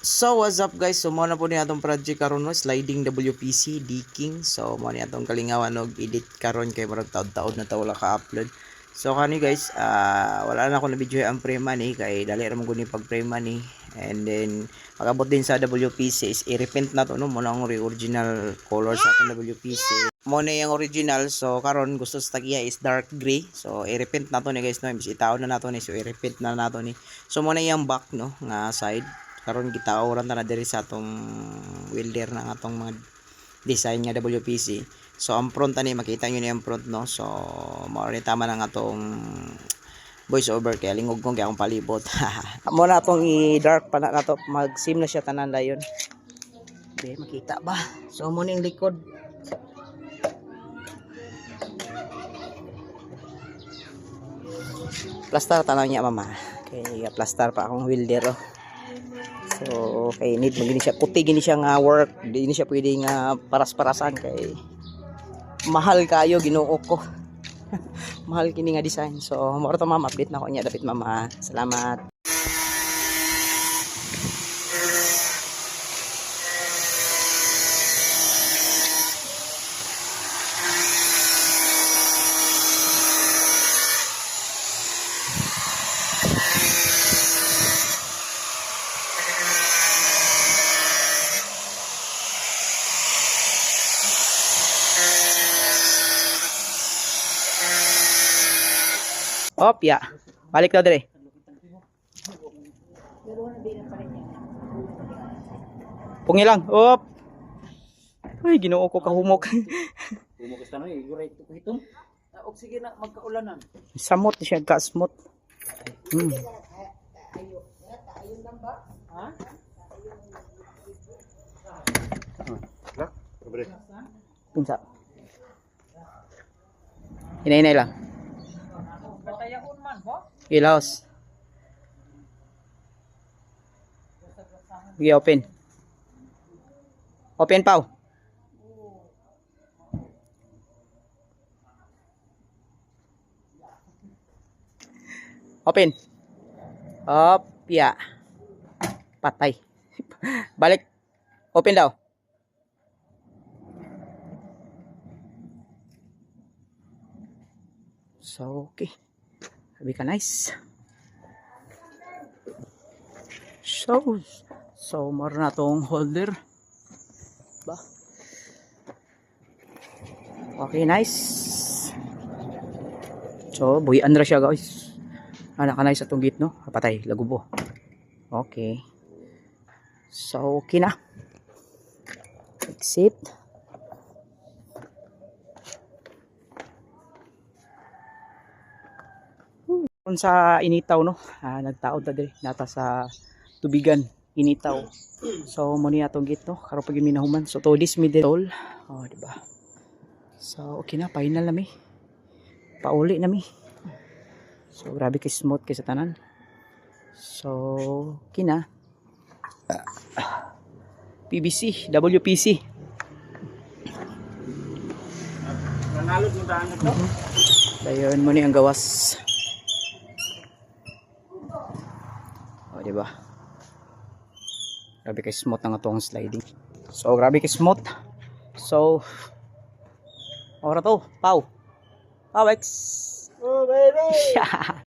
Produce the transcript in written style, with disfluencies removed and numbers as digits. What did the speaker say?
So what's up guys? So mo na po ni atong project karon no, sliding WPC decking. So mo ni atong kalingawan og edit karon kay murag taud-taud na ta wala ka-upload. So kani guys, wala na ako na video ang frame ni kay dali ra mo guni pag frame ni. And then pagabot din sa WPC is i-repaint na to no, mo na ang original color sa atong WPC. Mo na yung original, so karon gusto sa tagiya is dark gray. So i-repaint na to ni guys no, imbis itaon na nato ni, so i-repaint na nato ni. So mo na yung back no nga side karon gitaoran ta na diri sa atong welder ng atong mga design nga WPC. So ang front ani makita niyo ni ang front no. So mao ni tama nang atong voice over kay lingog kong kay akong palibot. Mo na atong i-dark pa na nato, mag-sim na siya tanan dayon. Di makita ba? So mo ning likod. Plaster tanaw niya mama. Kay plaster pa akong welder oh. So kay need mo gini siya puti gini siya nga work, di ni siya pwede nga paras-parasan kay mahal kayo Ginoo ko. Mahal kini nga design. So mao to ma'am, update na ko niya dapit mama. Salamat. Op, ya. Balik daw dire. Pungi lang. Op. Ay, Ginoo ko kahumok. Humok ka na iguray ito hitom. Og sige na magkaulanan. Samot siya ka-smooth. Ha? Lah, kabre. Pinsa. Inay-inay lang. Patayahon man ba? Ilaos. Sige, open. Open, Pau. Open. Op, ya. Patay. Balik. Open daw. So, okay. Sabi ka nice. So maro na tong holder. Ba? Okay, nice. So, buhian ra siya guys. Anak ka nice atong git no? Patay, lagubo. Okay. So, okay na. Exit. Sa initaw no, nagtaod ta diri nata sa tubigan initaw. So mo ni atong git no, karon pag minahuman. So to this middle, oh di ba? So okay na, final na mi. Pauli na mi. So grabe kay smooth kay sa tanan. So okay na. PVC, WPC. Nanalog mo daan ito. Dayon mo ni ang gawas. O, diba? Grabe kay smooth ang atong sliding. So, grabe kay smooth. So, ora to, Pau. Pau X. Oh, baby.